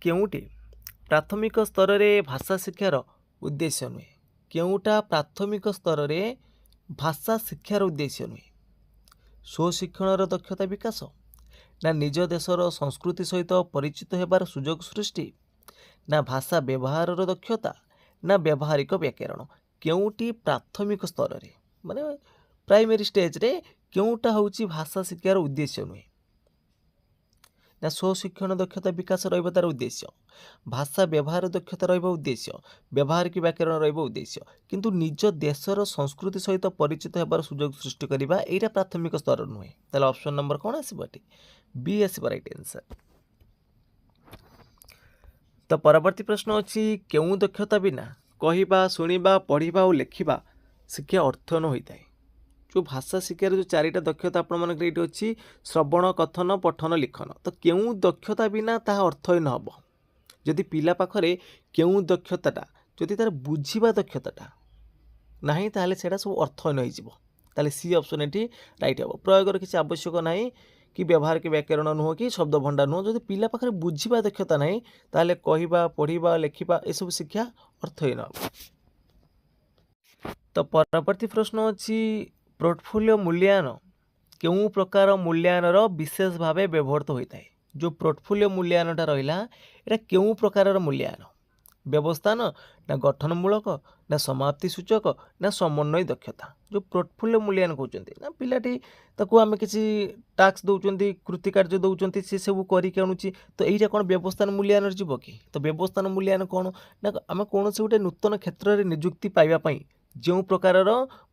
केउटी प्राथमिक स्तर में भाषा शिक्षार उद्देश्य नुहे केउटा प्राथमिक स्तर में भाषा शिक्षार उद्देश्य नुहे स्वशिक्षण दक्षता विकास ना निज देशर संस्कृति सहित परिचित होबार सुजोग सृष्टि ना भाषा व्यवहार दक्षता ना व्यावहारिक व्याकरण केउटी प्राथमिक स्तर में माने प्राइमरी स्टेज रे केउटा होउची भाषा शिक्षार उद्देश्य नुहे ना स्वशिक्षण दक्षता विकास रहिबा तार उद्देश्य भाषा व्यवहार दक्षता रहिबा उद्देश्य व्यावहारिक व्याकरण रहिबा उद्देश्य किंतु निज देशर संस्कृति सहित परिचित होबार सुजोग सृष्टि करिबा एटा प्राथमिक स्तर नुहे ताले ऑप्शन नंबर कोन आसीबो एटी बी आसीबो राइट आंसर। तो परवर्ती प्रश्न अछि केउ दक्षता बिना कहिबा सुनिबा पढ़िबा और लेखिबा शिक्षा अर्थहीन होइताय जो भाषा शिक्षार जो चारिटा दक्षता आपण ये अच्छी श्रवण कथन पठन लिखन तो केउ दक्षता बिना ताहा अर्थहीन हम जदि पिला पाखरे केउ दक्षताटा जदि तार बुझिबा दक्षताटा नहीं ताहले सेटा सब अर्थहीन हो ताले सी ऑप्शन एटी राइट हम प्रयोगर किसी आवश्यक नहीं कि व्यवहार के व्याकरण नुह कि शब्द भंडार नुह जदि पिला पाखरे बुझिबा दक्षता नहीं ताहले कहिबा पढ़िबा लेखिबा ए सब शिक्षा अर्थहीन हम। तो परवर्ती प्रश्न अछि पोर्टफोलियो मूल्यांकन केउ प्रकार मूल्यांकन विशेष भाव व्यवहृत होता है जो पोर्टफोलियो मूल्यांकनटा रहा यहाँ केउ प्रकार मूल्यांकन व्यवस्थान ना गठनमूलक ना समाप्ति सूचक ना समन्वय दक्षता जो पोर्टफोलियो मूल्यांकन कहते ना पिलाटी ताकू आम किसी टास्क दौरान कृति कार्य दौरान सी सब करके आणुची तो यहीटा कौन व्यवस्थान मूल्यांकन जीव कि तो व्यवस्थान मूल्यांकन कौन ना आम कौन से गोटे नूतन क्षेत्र में निजुक्ति पाइबापी जो प्रकार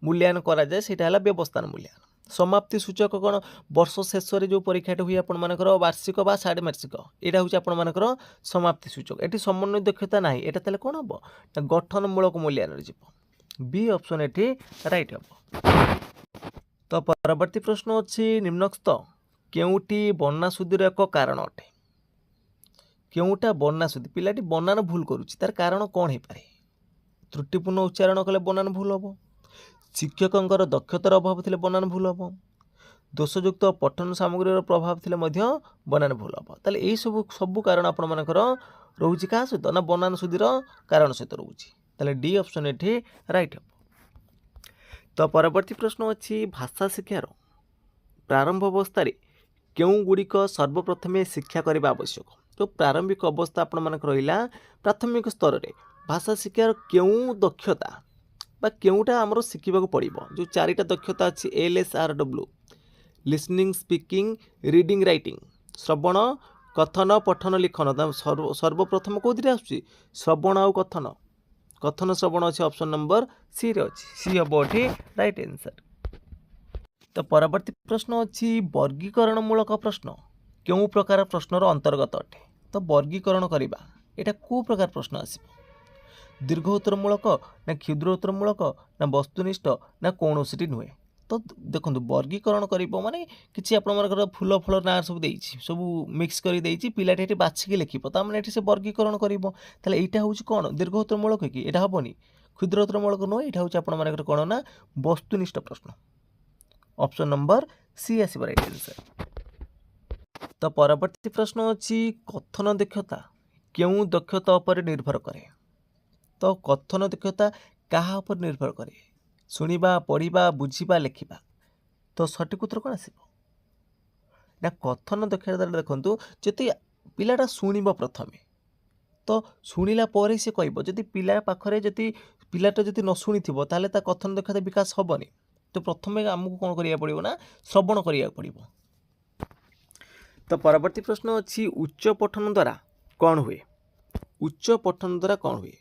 मूल्यांकन कराए से व्यवस्थान मूल्यांकन समाप्ति सूचक कौन वर्ष शेष जो परीक्षाटे हुए आपर वार्षिक बा षाण्मासिक यहाँ हूँ आपर समाप्ति सूचक ये समन्वय दक्षता ना यहाँ तेल कौन हम ना गठनमूलक मूल्यांकन जीव बी ऑप्शन ये राइट हम। तो परवर्ती प्रश्न अच्छी निम्नस्थ केउटी वर्णाशुद्धिर एक कारण अटे केउटा वर्णाशुद्धि पिलाटी बनान भूल करुच्ची तार कारण कौन हो पाए त्रुटिपूर्ण उच्चारण कले बनान भूल हम शिक्षकर दक्षतार अभाव थे बनान भूल हम दोषयुक्त पठन सामग्री प्रभाव थे बनान भूल हम ताले यही सब कारण आपण रोचे क्या सहित ना बनान शुद्धिर कारण सहित रोचे ताले डी ऑप्शन ये राइट हम। तो परवर्ती प्रश्न अच्छी भाषा शिक्षार प्रारंभ अवस्था केउ गुड़िक सर्वप्रथमे शिक्षा करने आवश्यक तो प्रारंभिक अवस्था आपण रहा प्राथमिक स्तर में भाषा शिक्षार केउ दक्षता बा केउटा आमर शिखा पड़ो जो चारिटा दक्षता अच्छी LSRW listening speaking reading writing श्रवण कथन पठन लिखन सर्वप्रथम कौन आसूँ श्रवण आउ कथन कथन श्रवण अच्छे ऑप्शन नंबर सी रे अच्छी सी हम ये राइट आंसर। तो परवर्ती प्रश्न अच्छी वर्गीकरणमूलक प्रश्न केउ प्रकार प्रश्नर अंतर्गत अटे तो वर्गीकरण करवा यहाँ को प्रकार प्रश्न आसो दीर्घ उत्तरमूलक ना क्षुद्र उत्तरमूलक ना वस्तुनिष्ठ ना कौन सी नुहे तो देखो वर्गीकरण कर माने किसी आपर फूल फल ना सब सब मिक्स कर पिलाटी बाछिकी लिख तो मैंने से वर्गीकरण कर यहाँ हूँ कौन दीर्घ उत्तरमूलक कि यहाँ हेनी क्षुद्र उत्तरमूलक नुहे यहाँ हूँ आपर कौन ना वस्तुनिष्ठ प्रश्न ऑप्शन नंबर सी आस राइट आंसर। तो परवर्ती प्रश्न अच्छी कथन दक्षता केउ दक्षता पर निर्भर करे तो कथन दक्षता क्या पर निर्भर करे शुणा पढ़ा बुझा लेखा तो सठिक उत्तर कौन आसो ना कथन दक्षता देखूँ जदि पिलाटा शुणव प्रथमे तो शुणिला सी कह जदि पिला पाखरे जदि पिलाटा जदि न शुणी ताले ता कथन दक्षता विकास हेनी तो प्रथमे आमको कौन करिया पड़िबो ना श्रवण करिया पड़िबो। तो परवर्ती प्रश्न अच्छी उच्च पठन द्वारा कौन हुए उच्च पठन द्वारा कौन हुए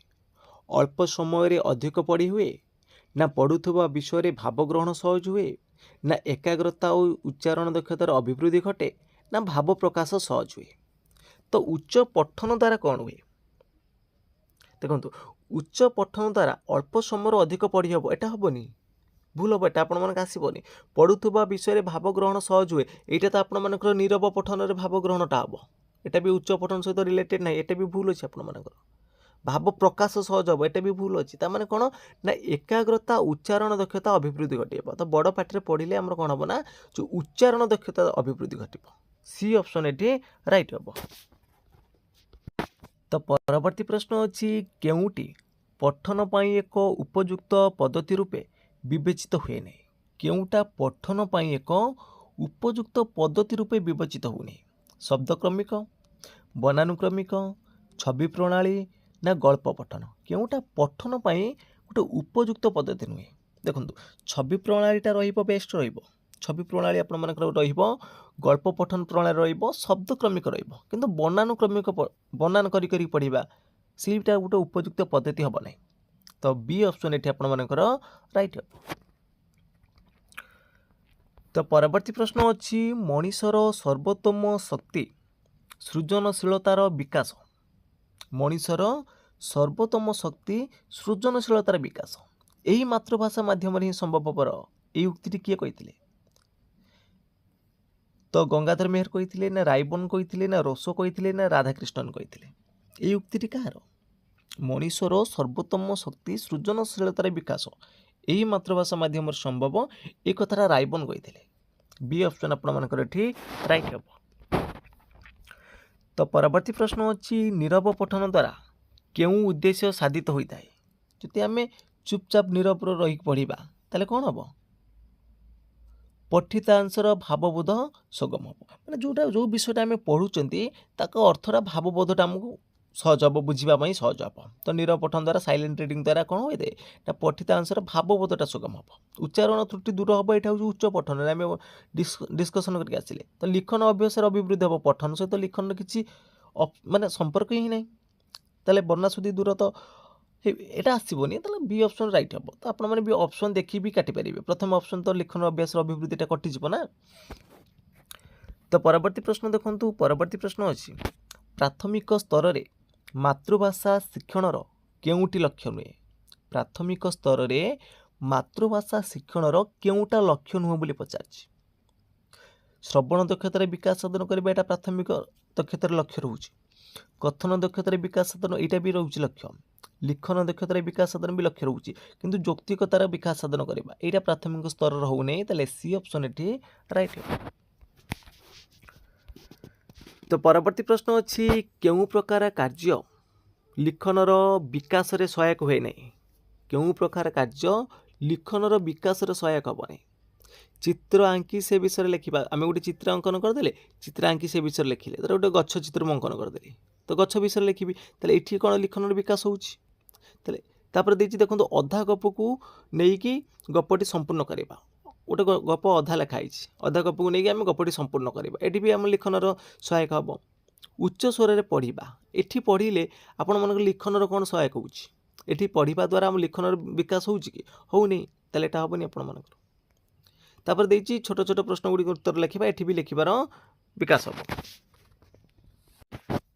अल्प समय रे अधिक पढ़ी हुए ना पढ़ुवा विषय भावग्रहण सहज हुए ना एकाग्रता और उच्चारण दक्षतार अभिवृद्धि घटे ना भाव प्रकाश सहज हुए तो उच्च पठन द्वारा कौन हुए देखो उच्च पठन द्वारा अल्प समय अधिक पढ़ी हम एटा हेनी भूल हम एटा आप आसबनी पढ़ुवा विषय भावग्रहण सहज हुए यहाँ तो आपर नीरव पठन भावग्रहणटा हम एटा भी उच्च पठन सहित रिलेटेड ना एटा भी भूल अच्छे आपर भाव प्रकाश सहज हम एटा भी भूल अच्छी तार कौन ना एकाग्रता उच्चारण दक्षता अभिवृद्धि घटे तो बड़ पाठे पढ़ले आम कौन हम ना जो उच्चारण दक्षता अभिवृद्धि घटे सी ऑप्शन ये राइट हम। तो परवर्ती प्रश्न अछि केउटी पठन पाई एक उपयुक्त पद्धति रूपे विवेचित हुए नहीं। केउटा पठन पाई एक उपयुक्त पद्धति रूपे विवेचित हुए शब्दक्रमिक बनानुक्रमिक छवि प्रणाली ना गल्प पठन केउटा पठन पाई गोटे उपयुक्त पद्धति नुहे। देखो छवि प्रणालीटा रहिबो बेस्ट रहिबो छवि प्रणाली आपण मानकर रहिबो गल्प पठन प्रणाली रहिबो शब्दक्रमिक रहिबो किंतु बनानुक्रमिक बनान करी करी पढ़िबा सीटा गोटे उपयुक्त पद्धति हम ना। तो बी ऑप्शन ये आपण मानकर राइट हम। तो परवर्ती प्रश्न अच्छी मनीषर सर्वोत्तम शक्ति सृजनशीलतार विकास मनीषर सर्वोत्तम शक्ति सृजनशीलतार विकास यही मातृभाषा माध्यम ही संभवपर यही उक्ति किए कही तो गंगाधर मेहर कही ना रायबन कही ना रोसो कही ना राधाकृष्णन कही यही उक्ति कहार मनीषर सर्वोत्तम शक्ति सृजनशीलतार विकास यही मातृभाषा माध्यम संभव ये कथा रायबन कही बी ऑप्शन आपर राइट हम। तो परवर्ती प्रश्न अच्छी नीरव पठन द्वारा केउं उद्देश्य साधित होता है जदि आम चुपचाप नीरव रही पढ़ा ताले कौन हम पठितांशर भावबोध सुगम हम मैंने जोटा जो विषयटा आम पढ़ुंट अर्थटा भावबोधटा आमको सहज हम बुझापी सहज हम। तो नीरव पठन द्वारा साइलेंट रिडिंग द्वारा कौन होते हैं पठितांशर भावबोधटा सुगम हम उच्चारण त्रुटि दूर हम यहाँ हूँ उच्च पठन आम डिस्कसन करके आसिले। तो लिखन अभ्यास अभिवृद्धि हम पठन सहित लिखन किसी माने संपर्क ही ना ताले वर्णाशुद्धि दूर तो এটা আসবনি তাহলে বি অপশন রাইট হব। তো আপনার মানে বি অপশন দেখি বি কাটি পারিবে প্রথম অপশন তো লিখন অভ্যাস অভিবৃদ্ধিটা কটিଯିବ না। তো পরবর্তী প্রশ্ন দেখন্তু পরবর্তী প্রশ্ন ଅଛି প্রাথমিক স্তରରେ মাতৃভাষা শিক্ষণର କେଉଁଟି ଲକ୍ଷ୍ୟ ନୁହେଁ ପ୍ରାଥମିକ ସ୍ତରରେ ମାତୃଭାଷା ଶିକ୍ଷଣର କେଉଁଟା ଲକ୍ଷ୍ୟ ନୁହେଁ ବୋଲି ପଚାରିଛି। ଶ୍ରବଣ ଦକ୍ଷତାର ବିକାଶ ସାଧନ କରିବା এটা ପ୍ରାଥମିକ ଦକ୍ଷତାର ଲକ୍ଷ୍ୟ ରହୁଛି। कथन दक्षतार विकास साधन यहाँ भी रोचे लक्ष्य लिखन दक्षतार विकास साधन भी लक्ष्य रोचे किंतु यौक्तिकतार विकास साधन करवा यहाँ प्राथमिक स्तर होने सी ऑप्शन ये राइट। तो परवर्ती प्रश्न अच्छी क्यों प्रकार कार्य लिखनर विकास रे सहायक हुए नहीं क्यों प्रकार कार्य लिखनर विकास रे सहायक हम नहीं। चित्र आंकी से विषय लिखा आम गोटे चित्र अंकन करदे चित्र आंकी से विषय लिखिले तर गोटे गछ चित्र मु अंकन करदेली तो गछ विषय लिखी ये कौन लिखन विकास होपर देखो अधा गप को लेकिन गपटी संपूर्ण करवा गोटे गप अधा लिखाई अधा गप को लेकिन आम गपटी संपूर्ण करवा ये भी आम लिखनर सहायक हम। उच्च स्वर पढ़ा ये पढ़ले आपण मन लिखनर कौन सहायक होती पढ़ा द्वारा आम लिखनर विकास हो होनी हेनी आपण तापर देछि छोट छोट प्रश्न गुड़ी उत्तर लिखा ये भी लिखार विकास हम।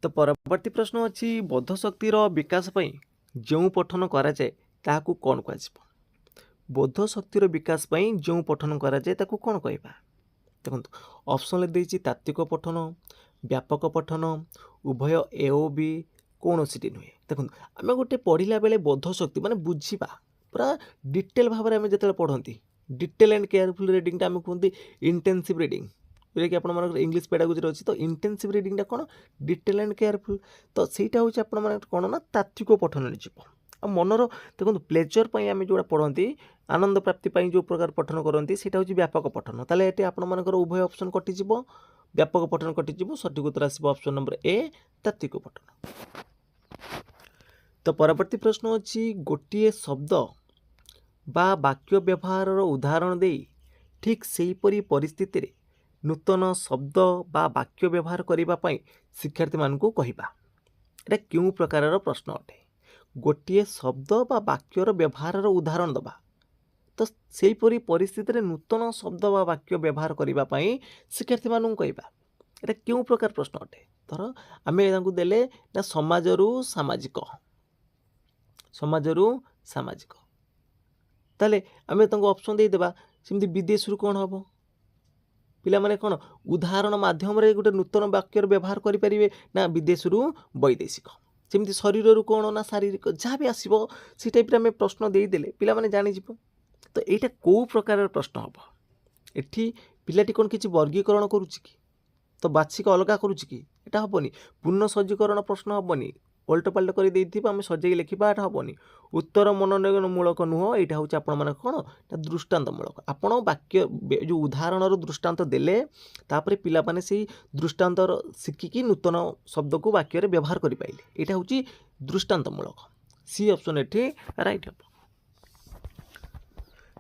तो परवर्ती प्रश्न अच्छी बोध शक्तिर विकास पई जो पठन कराए ताकू कौन कह बोध शक्तिर विकास पई जो पठन कराए ताकू कौन कहबा देखो ऑप्शन देछि तात्विक पठन व्यापक पठन उभय ए ओ बी कौन सी नुहे। देखो आम गोटे पढ़ला बेले बोध शक्ति माने बुझा पूरा डिटेल भाव में जो पढ़ती डिटेल एंड केयरफुल रिडिंग आम कहते इंटेंसिव रिडिंग जोटा कि आप इंग्लिश पेडागोजी अच्छी। तो इंटेंसिव रिडिंग कौन डिटेल एंड केयरफुल तो सहीटा हूँ आप कौन ना तात्विक पठन जीव मनर देखो प्लेजर आम जो पढ़ती आनंद प्राप्ति जो प्रकार पठन करती से व्यापक पठन ताले ये आपर उभय ऑप्शन कटिज व्यापक पठन कटिज सठिक उत्तर आस ऑप्शन नंबर ए तात्विक पठन। तो परवर्ती प्रश्न अच्छी गोटे शब्द बा वाक्य व्यवहार उदाहरण दे ठीक सेहीपरि परिस्थिति रे नूतन शब्द बा वाक्य व्यवहार करने शिक्षार्थी मानू कहवा एटा क्यों प्रकार प्रश्न अटे गोटे शब्द बा वाक्यर व्यवहार उदाहरण दबा तो सेहीपरि परिस्थिति रे नूतन शब्द बा वाक्य व्यवहार करने शिक्षार्थी मानू कहवा एटा क्यों प्रकार प्रश्न अटे धर आम देले ना समाजरू सामाजिक ताले आम ऑप्शन दे देबा सेमती विदेश कौन हम पिला माने कौन उदाहरण माध्यम रे गोटे नूतन वाक्यर व्यवहार करें ना विदेश वैदेशिक सेमती शरीर कौन ना शारीरिक जहाँ भी आसो से टाइप आम प्रश्न देदेले पिला माने जानिज। तो यहाँ कौ प्रकार प्रश्न हम एठी पिलाटी कौन किसी वर्गीकरण करुच्ची कि तो बाछिक अलग करुच्ची कि एटा हेनी पूर्ण सज्जीकरण प्रश्न हेनी ओल्टपाल्ट कर आम सजेई लिखा हेनी उत्तर मनोनयनमूलक नुह यहाँ हूँ आपण कौन दृष्टान्तमूलक आपण वाक्य जो उदाहरण दृष्टांत देले तापर पिला माने से दृष्टांत शिखिकी नूतन शब्द को वाक्य व्यवहार करें यहाँ हूँ दृष्टान्तमूलक सी ऑप्शन एठी राइट हम।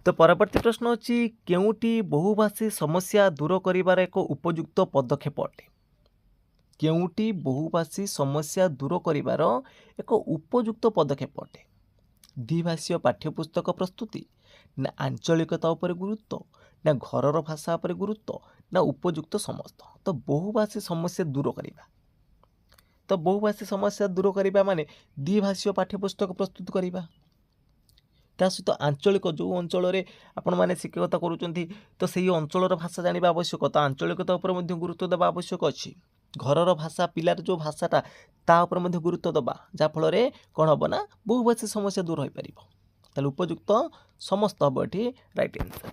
तो परवर्ती प्रश्न अच्छी केउटी बहुभाषी समस्या दूर करिवार एक उपयुक्त पदक्षेप अटे केउटी बहुभाषी समस्या दूर करिवार एक उपयुक्त पदक्षेप अटे द्विभाषीय पाठ्यपुस्तक प्रस्तुति ना आंचलिकता उपर गुरुत्व ना घरर भाषा उपर गुरुत्व ना उपयुक्त समस्त। तो बहुभाषी समस्या दूर करिवा तो बहुभाषी समस्या दूर करिवा माने द्विभाषीय पाठ्यपुस्तक प्रस्तुत करिवा ता सहित आंचलिक जो अंचल आपण मैंने शिक्षकता करुँच तो सही अंचल भाषा जाना आवश्यक तो आंचलिकता उपर गुरुत्व देवा आवश्यक अच्छी घरर भाषा पिलार जो भाषाटा ता उपर गुरुत्व दबा जाफल कौन हम ना बहुभाषी समस्या दूर हो पार उपयुक्त समस्त हम ये राइट आंसर।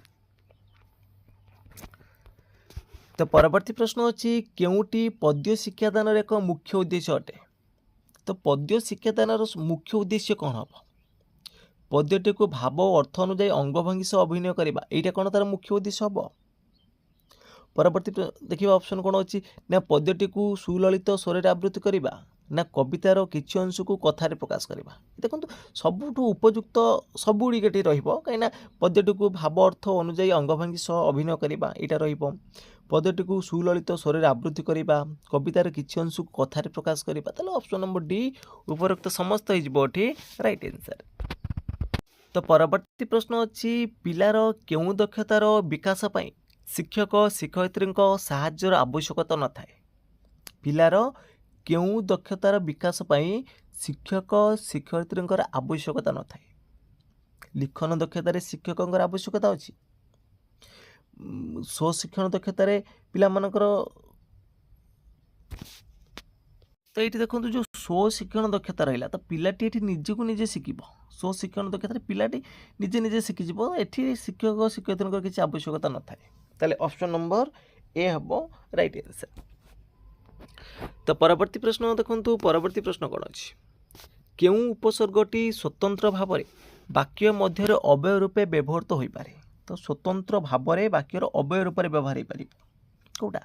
तो परवर्ती प्रश्न अच्छी केउटी पद्य शिक्षादान एक मुख्य उद्देश्य अटे तो पद्य शिक्षादान मुख्य उद्देश्य कौन हम पद्यटी को भाव अर्थ अनुजाई अंगभंगी से अभिनय करवा यहाँ कौन तार मुख्य उद्देश्य हम। परवर्ती देखिए ऑप्शन कौन अच्छी ना पद्यटी को सुललित स्वर आवृत्ति करवा ना कवितार किसी अंश को कथार प्रकाश करवा देखो सबुठ उपयुक्त सबुड़े रहीना पद्यटी को भाव अर्थ अनुजाई अंगभंगी सह अभिनय करवा यहाँ रद्यटी को सुललित स्वर आवृत्ति करवा कवितार किसी अंश को कथार प्रकाश करवा ऑप्शन नंबर डी उपरोक्त समस्त हो राइट आंसर। तो परवर्ती प्रश्न अच्छी पिलार केउ दक्षतार विकास पाई शिक्षक शिक्षयित्री साहाय्यर आवश्यकता न थाए पिलार केउ दक्षतार विकास पाई शिक्षक शिक्षयित्री आवश्यकता न थाए लिखन दक्षतार शिक्षक आवश्यकता अच्छी स्वशिक्षण दक्षतार पिला मानकर तो ये देखो जो स्वशिक्षण दक्षता रहा तो पिलाटी ये निजे को निजे शिखब स्वशिक्षण दक्षता पिलाटी निजे निजे शिखिज ये शिक्षक शिक्षयित्री किसी आवश्यकता न थाए ऑप्शन नंबर ए हम राइट आंसर। तो परवर्ती प्रश्न देखो परवर्ती प्रश्न कौन अच्छी केउ उपसर्गटी स्वतंत्र भाव वाक्य मध्य अव्यय रूपे व्यवहृत हो पारे तो स्वतंत्र भाव वाक्यर अव्यय रूप से व्यवहार हो पार कौटा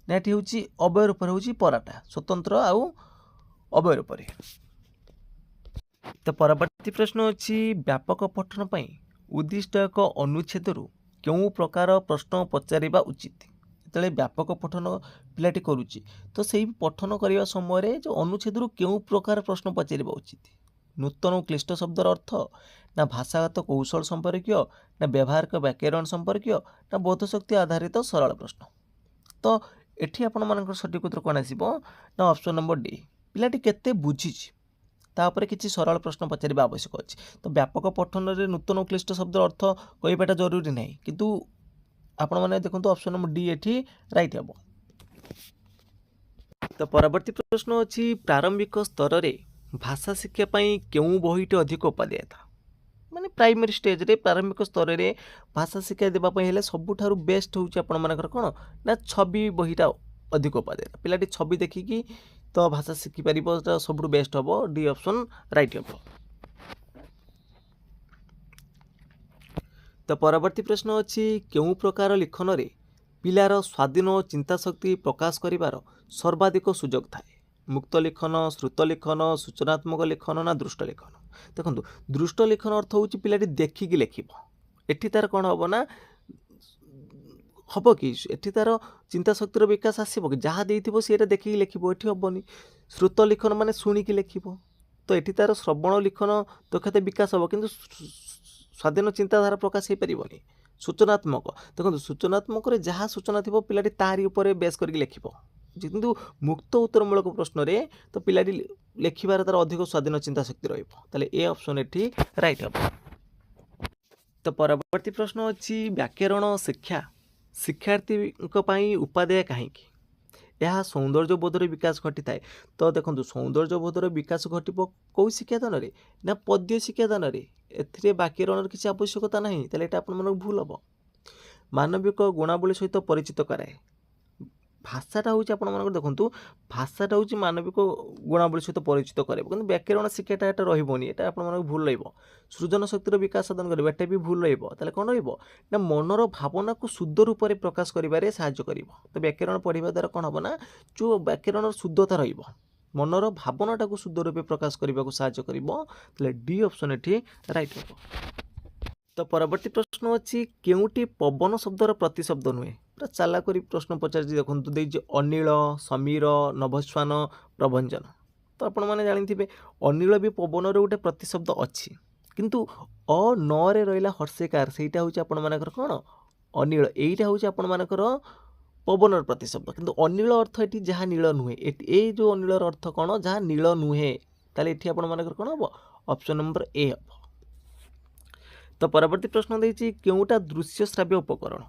ना ये हूँ अव्यय रूप हूँ पराटा स्वतंत्र आउ अव्यय रूप। तो परवर्ती प्रश्न अच्छी व्यापक पठन पर उद्दिष्ट एक अनुच्छेद क्यों प्रकार प्रश्न पचारिबा उचित जो व्यापक पठन पिलाटी करुच्ची तो सही पठन करने समय जो अनुच्छेद क्यों प्रकार प्रश्न पचारिबा उचित नूतन क्लिष्ट शब्दर अर्थ ना भाषागत कौशल संपर्क ना व्यवहारिक व्याकरण संपर्क ना बोधशक्ति आधारित सरल प्रश्न। तो एठी आपण मानकर सठिक उत्तर कौन आसिबो ना ऑप्शन नंबर डी पिलाटी केते बुझीची तापर किसी सरल प्रश्न पचारिबा आवश्यक अछि तो व्यापक पठन रे नूतन क्लिष्ट शब्दर अर्थ कहिबाटा जरूरी नहीं किंतु आपण माने देखंतु ऑप्शन नंबर डी एठी राइट हबो। तो परवर्ती प्रश्न अछि प्रारंभिक स्तर रे भाषा शिक्षा पई केउ बहिटी अधिक उपादेय था माने प्राइमरी स्टेज रे प्रारंभिक स्तर रे भाषा शिक्षा देबा पई हेले सबुठारु बेस्ट होउची आपण मानकर कोन ना छवि बहिटा अधिक उपादेय पिलाटी छवि देखिकी तो भाषा शिखि पारिबो सबुठु बेस्ट हबो डी ऑप्शन राइट हबो। तो परवर्ती प्रश्न अच्छी केउ प्रकार लिखन रे पिलार स्वाधीन चिंता शक्ति प्रकाश करिवार सर्वाधिक सुजोग थाए मुक्त लिखन श्रुत लिखन सूचनात्मक लिखन ना दृष्ट लिखन देखो दृष्ट लिखन अर्थ हूँ पिलाटी देखिकी लिखिब एठी तार कौन हम ना हम कि एठी तार चिंता शक्तिर विकास आसब कि जहाँ देथिबो सेटा देखिकी लिखिब एठी हेबनी श्रुत लिखन माने शुणिकी लिखिब तो एठी तार श्रवण लिखन दक्षता विकास हम किंतु स्वाधीन चिंताधारा प्रकाश हो पारनी सूचनात्मक देखो सूचनात्मक जहाँ सूचना थी पिलाटी तारी उपर बेस करके लिखिब किंतु मुक्त उत्तरमूलक प्रश्न रे तो पिलाटी लिखिबार तार अधिक स्वाधीन चिंता शक्ति रही ए ऑप्शन एठी राइट हम। तो परवर्ती प्रश्न अच्छी व्याकरण शिक्षा शिक्षार्थी उपादेय कहीं यह सौंदर्य बोधर विकास घटी थाए तो देखो सौंदर्य बोधर विकास घटो कौ शिक्षादान ना पद्य शिक्षादान ए व्याकरण किसी आवश्यकता ना तो यहाँ आप भूल हम मानविक गुणावली सहित परिचित कराए भाषाटा हूँ आप देखो भाषाटा हूँ मानविक गुणावली सहित परिचित करे कि व्याकरण शिक्षाटा एटा रही एटा आप भूल रही सृजन शक्तिर विकास साधन कर एटा भी भूल रहा कौन रहा मनर भावना को शुद्ध रूप से प्रकाश कर साहाय्य कर तो व्याकरण पढ़ा द्वारा कौन हम ना जो व्याकरण शुद्धता रही मनर भावनाटा को शुद्ध रूप प्रकाश करने को साहाय्य कर डी ऑप्शन ये राइट हो। तो परवर्ती प्रश्न अच्छी केउटी पवन शब्दर प्रतिशब्द नुहे पूरा चाला करी प्रश्न पचार देखो देजी अनिल समीर नभस्वान प्रभंजन तो आपण मैंने जानी अनिल भी पवन गोटे प्रतिशब्द अच्छी किंतु अ न रे रहा हर्षेकार सेटा हूँ आपण मानकर कौन अनिल यहीटा हूँ आपण मानकर पवन प्रतिशब्द किंतु अनिल अर्थ ये जहाँ नील नुहे ये जो अनिलर अर्थ कौन जहाँ नील नुहे ताले ये आपण मानकर कौन हम ऑप्शन नंबर ए हम। तो परवर्ती प्रश्न देछि केउटा दृश्य श्राव्य उपकरण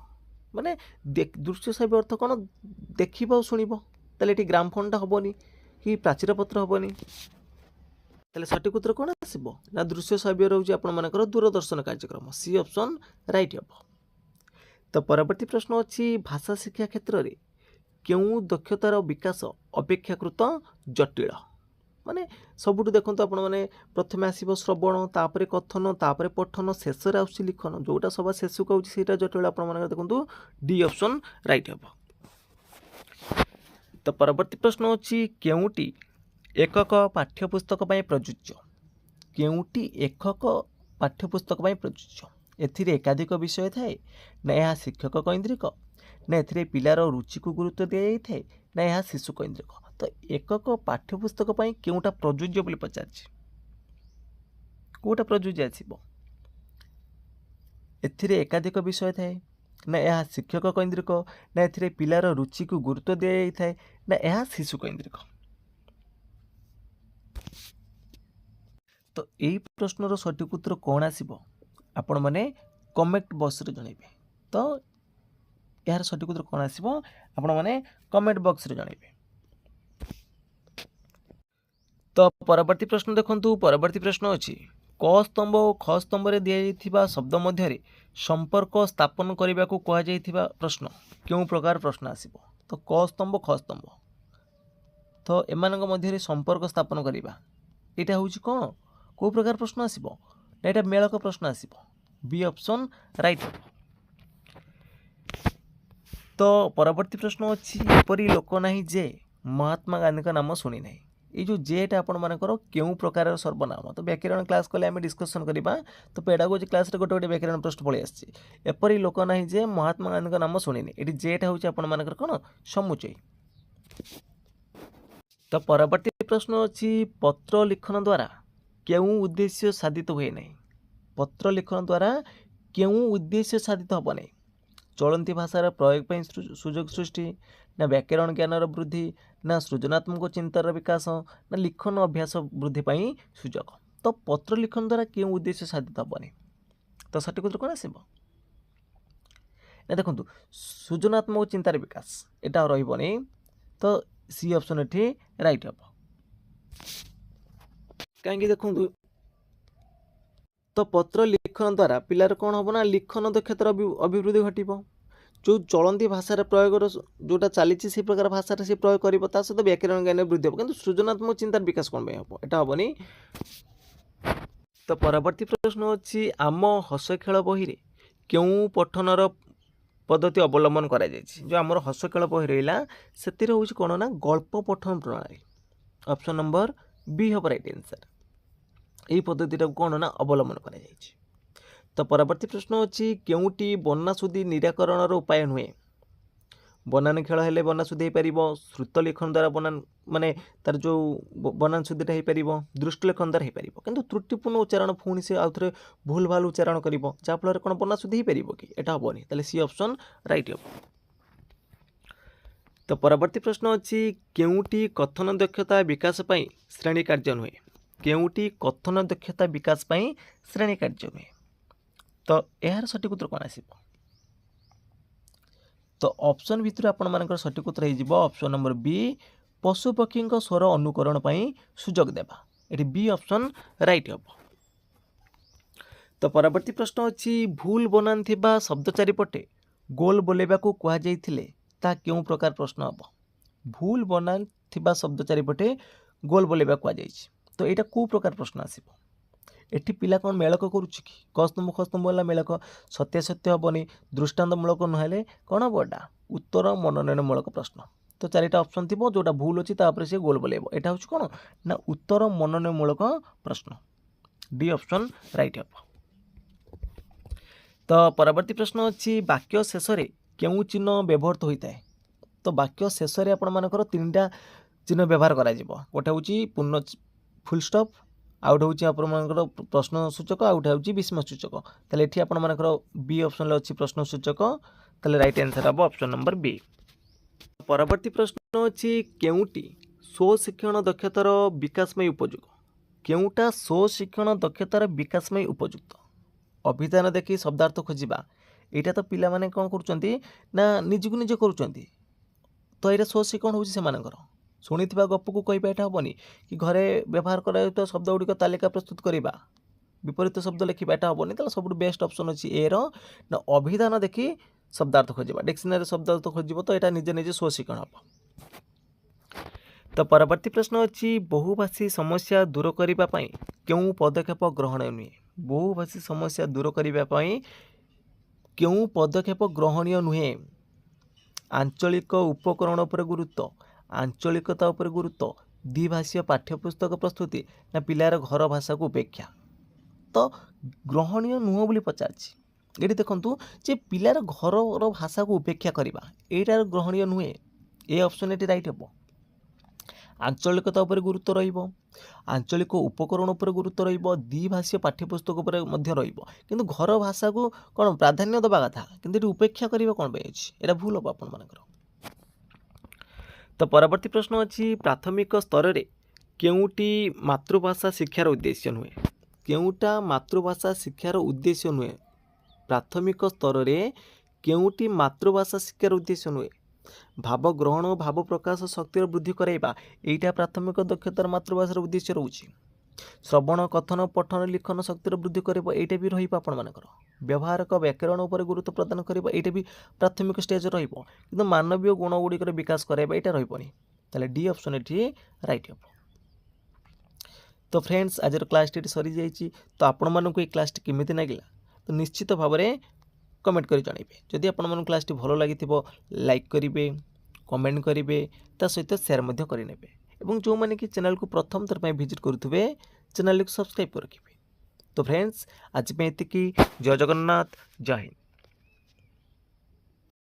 माने दृश्य श्राव्य अर्थ कौन देखिबा शुणिबो ताले एटी ग्रामफोनटा हबोनी कि प्राचीर पत्र हबोनी ताले सठिक उत्तर कौन आसिबो ना दृश्य श्राव्य रहउछि आपण मानकर दूरदर्शन कार्यक्रम सी ऑप्शन राइट हबो। तो परवर्ती प्रश्न अच्छी भाषा शिक्षा क्षेत्र में केउ दक्षतार विकास अपेक्षाकृत जटिल माने सबुठ देखो आपण मैंने प्रथम आसब श्रवण तापर कथन तापर पठन शेष आस लिखन जोटा सब शेष कहूँ से जटिल आप देखो डी ऑप्शन राइट हम। तो परवर्ती प्रश्न अच्छी केउटी एकक पाठ्यपुस्तक प्रযোज्य केउटी एकक पाठ्यपुस्तक प्रযোज्य एथिरे एकाधिक विषय थाए ना यह शिक्षक कैंद्रिक ना ए पिलार रुचि को गुरुत्व दि जाए ना यह शिशु कैंद्रिक तो एकक पाठ्यपुस्तक केउटा प्रযোज्य बोली पचार कोटा प्रযোज्य आसब एथिरे एकाधिक विषय थाए ना यह शिक्षक कैंद्रिक ना ए पिलार रुचि को गुरुत्व दि जाए ना यह शिशु कैंद्रिक। तो यही प्रश्नर सठिक उत्तर कौन आसब आपण मैंने कमेंट बॉक्स रे जनइबे। तो यार सठिक उत्तर कौन आसब आपण मैंने कमेंट बॉक्स रे जनइबे। तो परवर्ती प्रश्न देखंतु परवर्ती प्रश्न अछि क स्तंभ और ख स्तंभ रे दिया जाइथिबा शब्द मध्य संपर्क स्थापन करने को कह जाइथिबा प्रश्न क्यों प्रकार प्रश्न आसब तो क स्तंभ ख स्तंभ तो एमानक मध्य संपर्क स्थापन करवा यहाँ हूँ कौन कौ प्रकार प्रश्न आसब ना मेलक प्रश्न आसब बी ऑप्शन राइट। तो परवर्ती प्रश्न अच्छी एपरी लोक नहीं जे महात्मा गांधी का नाम शुणी ना ये जो जेटा आपण मानकर केउ प्रकार सर्वनाम तो व्याकरण क्लास कले आम डिस्कसन करवा तो पेडागोजी क्लास रे गोटे गोटे व्याकरण प्रश्न पलि आसी एपरी लोक नहीं जे महात्मा गांधी का नाम शुणी ये जेटा हूँ आपण मानकर कौन समुचय। तो परवर्ती प्रश्न अच्छी पत्र लिखन द्वारा केउ उद्देश्य साधित हुए नहीं पत्र लिखन द्वारा केउ उद्देश्य साधित हम नहीं चलती भाषार प्रयोग सुजोग सृष्टि ना व्याकरण ज्ञानर वृद्धि ना सृजनात्मक चिंतार विकास ना लिखन अभ्यास वृद्धि सुजोग तो पत्र लिखन द्वारा केउ उद्देश्य साधित हम नहीं तो सठिक उत्तर कौन आसब ना देखो सृजनात्मक चिंतार विकास यहाँ रही तो सी ऑप्शन ये राइट हम कहीं देखो तो पत्र लिखन द्वारा पिलार कौन हम ना लिखन दक्षतार अभिवृद्धि घटव जो चलती भाषार प्रयोग जोटा चली से प्रकार भाषा से प्रयोग कर सहित व्याकरण ज्ञान वृद्धि हम कि सृजनात्मक चिंतार विकास कौन हम यहाँ हेनी। तो परवर्ती प्रश्न अच्छी आम हस खेल बही रे क्यों पठनर पद्धति अवलंबन करा जो आमर हस खेल बही रहा से हूँ कौन ना गल्प पठन प्रणाली ऑप्शन नंबर बी हम राइट आंसर यही पद्धति कौन ना अवलंबन करा तो परवर्ती प्रश्न अच्छी केउटी बन्नासुदी निराकरण उपाय नुहे बनान खेल हेले बन्नासुदी हो पार श्रुत लिखन द्वारा बनान माने तार जो बनान सुदीटा हो पार दृष्टि लिखन द्वारा हो पार कि त्रुटिपूर्ण उच्चारण पुणी से आउ थे भूल भाल उच्चारण कर जहाँफल कौन बन्नासुदी हो पार कि यहाँ हेनी ताले सी ऑप्शन राइट हम। तो परवर्ती प्रश्न अच्छी केउटी कथन दक्षता विकास पाई श्रेणी कार्य नुहे केउटी कथन दक्षता विकास पाई श्रेणी कार्य नुहे तो यार सठिक उत्तर कौन आसब तो ऑप्शन भितर आपण मानकर सठिक उत्तर हो ऑप्शन नंबर बी पशुपक्षी स्वर अनुकरण पाई सुजोग देबा ये बी ऑप्शन राइट हम। तो परवर्ती प्रश्न अच्छी भूल बनान थिबा शब्द चारिपटे गोल बोलेबा को कह जाइथिले ता क्यों प्रकार प्रश्न हम भूल बनान थिबा शब्द चारिपटे गोल बोलेबा कुआଯାଇଛି। तो यहाँ कौ प्रकार प्रश्न आसिबो एठी पिला कौन मेलक करुछि कि कस्तुम खस्तुम वाला मेलक सत्य सत्य हेबनी दृष्टान्तमूलक नहेले कौन हम एटा उत्तर मनोनयनमूलक प्रश्न। तो चारिटा ऑप्शन थिबो जोटा भूल अछि तापरे से गोल बोलेबो एटा होछि कोन ना उत्तर मनोनयनमूलक प्रश्न डी ऑप्शन राइट हेबो। तो परवर्ती प्रश्न अछि वाक्य शेष रे केउ चिन्ह व्यवहृत होइताय। तो वाक्य शेष रे आपण मानकर तीनटा चिन्ह व्यवहार करा जिवो गोटे होछि पूर्ण फुल स्टॉप आउट होछि आपण मानकर प्रश्न सूचक आउट होछि विस्मय सूचक। ताले एठी आपण मानकर बी ऑप्शन ले अछि प्रश्न सूचक ताले राइट आंसर हबो ऑप्शन नंबर बी। परवर्ती प्रश्न अछि केउटी स्व शिक्षण दक्षतार विकासमय उपयुक्त केउटा स्व शिक्षण दक्षतार विकासमय उपयुक्त अभिधान देखि शब्दार्थ खोजिबा एटा तो पिला माने कोन करूचंती ना निजकु निज करूचंती। तो एटा स्व शिक्षण होछि से मानकर शुणिथिबा गप को कहि बैठा हबनी कि घरे व्यवहार करा तो शब्द गुडी तालिका प्रस्तुत करिबा विपरीत शब्द लिखि बैठा हबनी ताले सबटु बेस्ट ऑप्शन अछि ए रो ना अभिधान देखि शब्दार्थ खोजिबा डिक्शनरी शब्दार्थ खोजिबो तो एटा निजे निजे स्व शिक्षण हबो। तो परवर्ती प्रश्न अछि बहुभाषी समस्या दूर करिबा पई केउ पदक्षेप ग्रहण नुहे बहुभाषी समस्या दूर करिबा पई केउ पदक्षेप ग्रहणीय नुहे आंचलिक उपकरण उपर गुरुत्व आंचलिकता उपर गुरुत्व द्विभाषीय पाठ्यपुस्तक प्रस्तुति ना पिलार घर भाषा को उपेक्षा। तो ग्रहणीय नुह बोली पचारछि ये देखंतु जे पिलार घर भाषा को उपेक्षा करबा एटार ग्रहणीय नुहे ए ऑप्शन एटी राइट हेबो। आंचलिकता उपर गुरुत्व रहिबो आंचलिक उपकरण उपर गुरुत्व रहिबो द्विभाषीय पाठ्यपुस्तक उपर मध्य रहिबो किंतु घर भाषा को कोन प्राधान्य दबा कथा किंतु एटी उपेक्षा करिबो कोन बे अछि एटा भूल हो आपन मानकर। तो परवर्ती प्रश्न अछि प्राथमिक स्तर रे केउटी मातृभाषा शिक्षार उद्देश्य नुहे केउटा मातृभाषा शिक्षार उद्देश्य नुहे प्राथमिक स्तर रे केउटी मातृभाषा शिक्षार उद्देश्य नुहे भाव ग्रहण और भाव प्रकाश शक्तिर वृद्धि कराइबा एटा प्राथमिक दक्षतार मातृभाषार उद्देश्य रहउछि। श्रवण कथन पठन लिखन शक्तिर वृद्धि करबो एटा भी रहिबा आपण मानकर व्यवहारक व्याकरण उपर गुरुत्व प्रदान करबो एटा भी प्राथमिक स्टेज रहिबो किंतु मानवीय गुण गुडी विकास कराइबा एटा रहिबोनी ताले डी ऑप्शन एठी राइट हेबो। तो फ्रेंड्स आज क्लास टी सरी जाइछि तो आपण मानकु ए क्लास टी केमिति लागिला तो निश्चित भाव में कमेंट कर जणाइबे जदि आपण मानकु क्लास टी भलो लागिथिबो लाइक करिवे कमेंट करिवे ता सहित शेयर मध्य करिनेबे एवं जो माने कि चैनल को प्रथम थर पय विजिट करूथुबे चैनल को सब्सक्राइब कर रखिबे। तो फ्रेंड्स आज पे एतिकी जय जगन्नाथ जय हिंद।